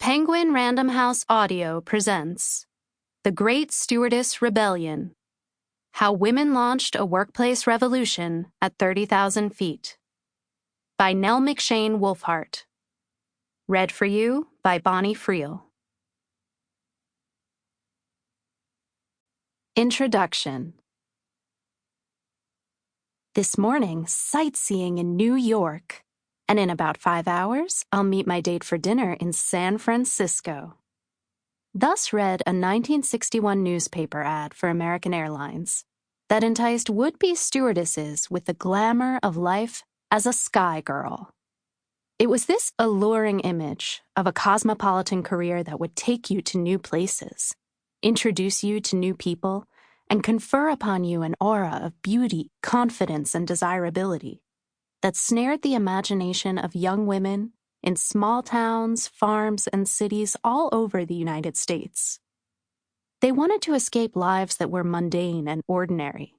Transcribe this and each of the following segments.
Penguin Random House Audio presents The Great Stewardess Rebellion: How Women Launched a Workplace Revolution at 30,000 Feet by Nell Mcshane Wulfhart. Read for you by Friel. Introduction. This morning, sightseeing in New York. And in about 5 hours, I'll meet my date for dinner in San Francisco. Thus read a 1961 newspaper ad for American Airlines that enticed would-be stewardesses with the glamour of life as a sky girl. It was this alluring image of a cosmopolitan career that would take you to new places, introduce you to new people, and confer upon you an aura of beauty, confidence, and desirability that snared the imagination of young women in small towns, farms, and cities all over the United States. They wanted to escape lives that were mundane and ordinary,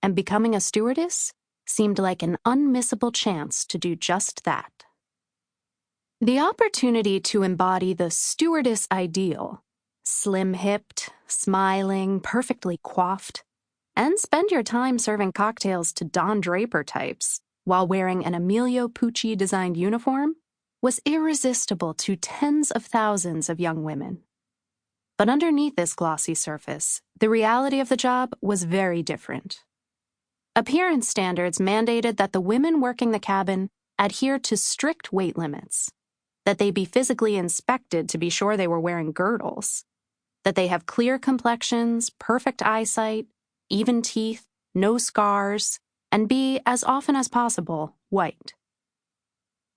and becoming a stewardess seemed like an unmissable chance to do just that. The opportunity to embody the stewardess ideal, slim-hipped, smiling, perfectly coiffed, and spend your time serving cocktails to Don Draper types while wearing an Emilio Pucci-designed uniform, was irresistible to tens of thousands of young women. But underneath this glossy surface, the reality of the job was very different. Appearance standards mandated that the women working the cabin adhere to strict weight limits, that they be physically inspected to be sure they were wearing girdles, that they have clear complexions, perfect eyesight, even teeth, no scars, and be, as often as possible, white.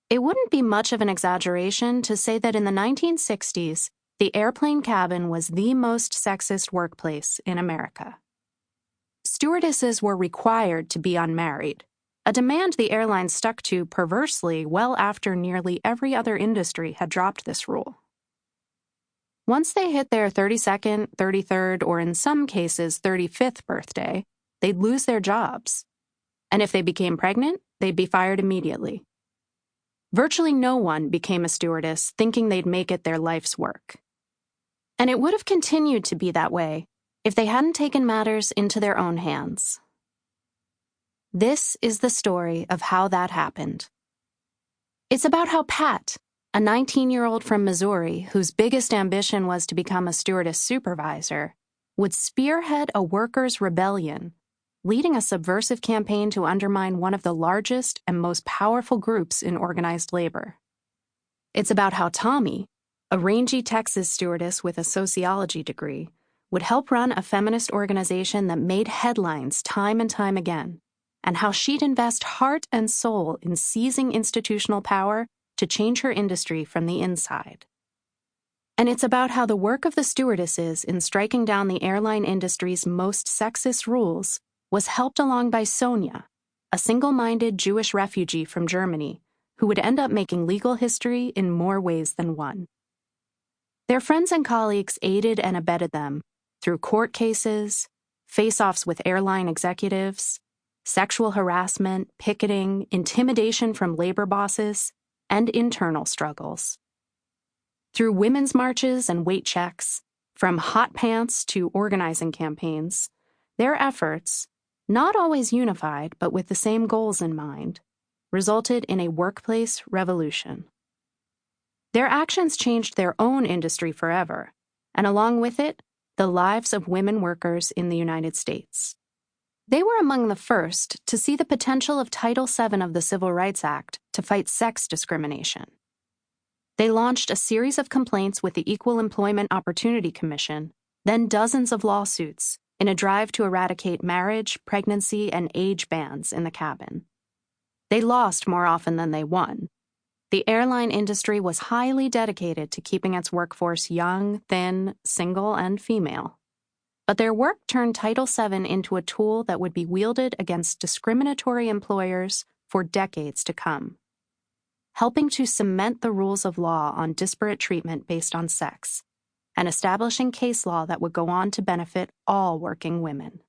It wouldn't be much of an exaggeration to say that in the 1960s, the airplane cabin was the most sexist workplace in America. Stewardesses were required to be unmarried, a demand the airline stuck to perversely well after nearly every other industry had dropped this rule. Once they hit their 32nd, 33rd, or in some cases 35th birthday, they'd lose their jobs. And if they became pregnant, they'd be fired immediately. Virtually no one became a stewardess thinking they'd make it their life's work. And it would have continued to be that way if they hadn't taken matters into their own hands. This is the story of how that happened. It's about how Pat, a 19-year-old from Missouri whose biggest ambition was to become a stewardess supervisor, would spearhead a workers' rebellion, leading a subversive campaign to undermine one of the largest and most powerful groups in organized labor. It's about how Tommy, a rangy Texas stewardess with a sociology degree, would help run a feminist organization that made headlines time and time again, and how she'd invest heart and soul in seizing institutional power to change her industry from the inside. And it's about how the work of the stewardesses in striking down the airline industry's most sexist rules was helped along by Sonia, a single-minded Jewish refugee from Germany who would end up making legal history in more ways than one. Their friends and colleagues aided and abetted them through court cases, face-offs with airline executives, sexual harassment, picketing, intimidation from labor bosses, and internal struggles. Through women's marches and weight checks, from hot pants to organizing campaigns, their efforts, not always unified but with the same goals in mind, resulted in a workplace revolution. Their actions changed their own industry forever, and along with it, the lives of women workers in the United States. They were among the first to see the potential of Title VII of the Civil Rights Act to fight sex discrimination. They launched a series of complaints with the Equal Employment Opportunity Commission, then dozens of lawsuits, in a drive to eradicate marriage, pregnancy, and age bans in the cabin. They lost more often than they won. The airline industry was highly dedicated to keeping its workforce young, thin, single, and female. But their work turned Title VII into a tool that would be wielded against discriminatory employers for decades to come, helping to cement the rules of law on disparate treatment based on sex, and establishing case law that would go on to benefit all working women.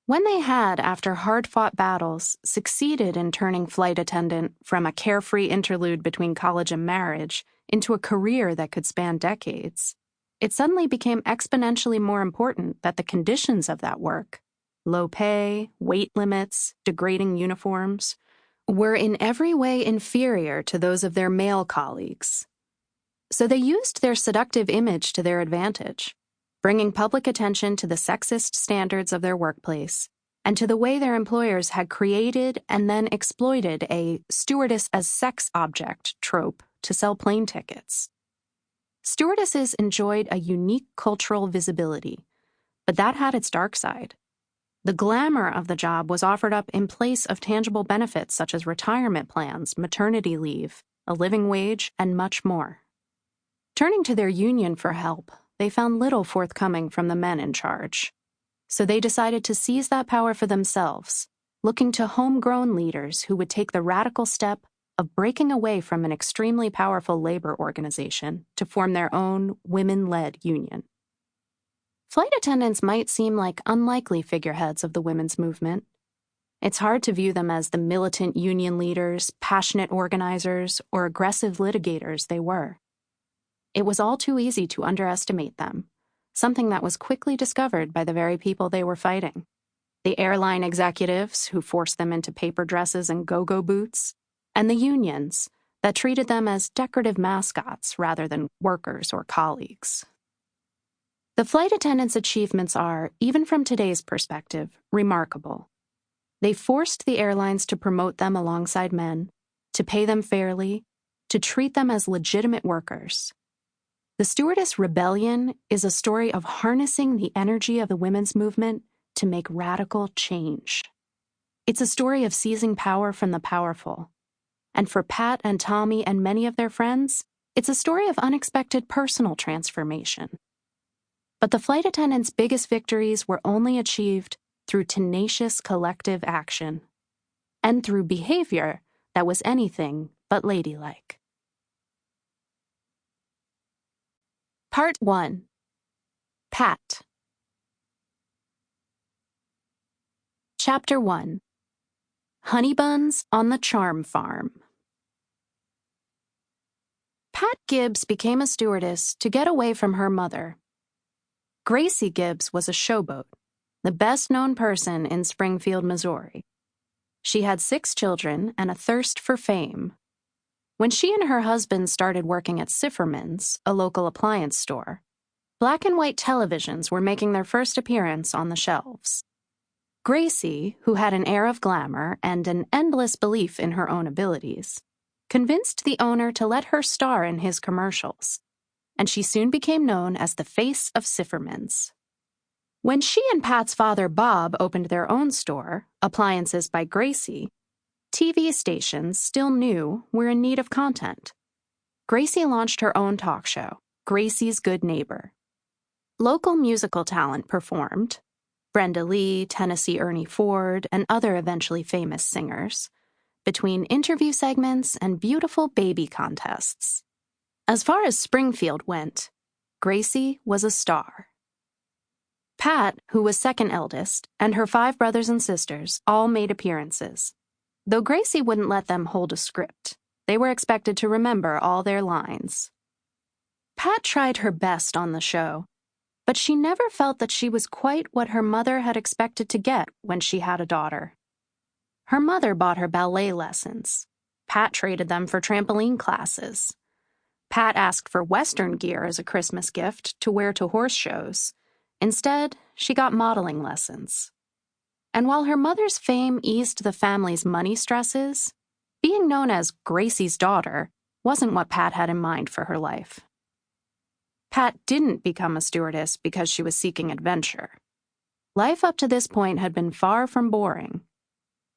When they had, after hard-fought battles, succeeded in turning flight attendant from a carefree interlude between college and marriage into a career that could span decades, it suddenly became exponentially more important that the conditions of that work, low pay, weight limits, degrading uniforms, were in every way inferior to those of their male colleagues. So they used their seductive image to their advantage, bringing public attention to the sexist standards of their workplace and to the way their employers had created and then exploited a stewardess as sex object trope to sell plane tickets. Stewardesses enjoyed a unique cultural visibility, but that had its dark side. The glamour of the job was offered up in place of tangible benefits such as retirement plans, maternity leave, a living wage, and much more. Turning to their union for help, they found little forthcoming from the men in charge. So they decided to seize that power for themselves, looking to homegrown leaders who would take the radical step of breaking away from an extremely powerful labor organization to form their own women-led union. Flight attendants might seem like unlikely figureheads of the women's movement. It's hard to view them as the militant union leaders, passionate organizers, or aggressive litigators they were. It was all too easy to underestimate them, something that was quickly discovered by the very people they were fighting. The airline executives who forced them into paper dresses and go-go boots, and the unions that treated them as decorative mascots rather than workers or colleagues. The flight attendants' achievements are, even from today's perspective, remarkable. They forced the airlines to promote them alongside men, to pay them fairly, to treat them as legitimate workers. The Stewardess Rebellion is a story of harnessing the energy of the women's movement to make radical change. It's a story of seizing power from the powerful. And for Pat and Tommy and many of their friends, it's a story of unexpected personal transformation. But the flight attendants' biggest victories were only achieved through tenacious collective action, and through behavior that was anything but ladylike. Part 1. Pat. Chapter 1. Honey Buns on the Charm Farm. Pat Gibbs became a stewardess to get away from her mother. Gracie Gibbs was a showboat, the best-known person in Springfield, Missouri. She had 6 children and a thirst for fame. When she and her husband started working at Sifferman's, a local appliance store, black and white televisions were making their first appearance on the shelves. Gracie, who had an air of glamour and an endless belief in her own abilities, convinced the owner to let her star in his commercials, and she soon became known as the face of Sifferman's. When she and Pat's father Bob opened their own store, Appliances by Gracie, TV stations, still new, were in need of content. Gracie launched her own talk show, Gracie's Good Neighbor. Local musical talent performed, Brenda Lee, Tennessee Ernie Ford, and other eventually famous singers, between interview segments and beautiful baby contests. As far as Springfield went, Gracie was a star. Pat, who was second eldest, and her 5 brothers and sisters all made appearances. Though Gracie wouldn't let them hold a script, they were expected to remember all their lines. Pat tried her best on the show, but she never felt that she was quite what her mother had expected to get when she had a daughter. Her mother bought her ballet lessons. Pat traded them for trampoline classes. Pat asked for Western gear as a Christmas gift to wear to horse shows. Instead, she got modeling lessons. And while her mother's fame eased the family's money stresses, being known as Gracie's daughter wasn't what Pat had in mind for her life. Pat didn't become a stewardess because she was seeking adventure. Life up to this point had been far from boring.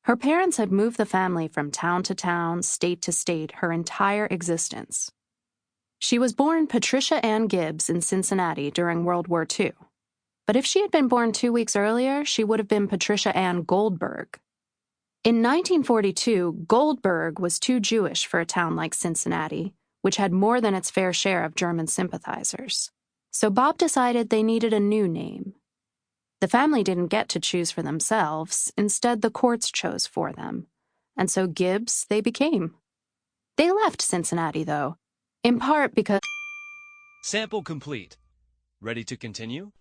Her parents had moved the family from town to town, state to state, her entire existence. She was born Patricia Ann Gibbs in Cincinnati during World War II. But if she had been born 2 weeks earlier, she would have been Patricia Ann Goldberg. In 1942, Goldberg was too Jewish for a town like Cincinnati, which had more than its fair share of German sympathizers. So Bob decided they needed a new name. The family didn't get to choose for themselves. Instead, the courts chose for them. And so Gibbs they became. They left Cincinnati, though, in part because... Sample complete. Ready to continue?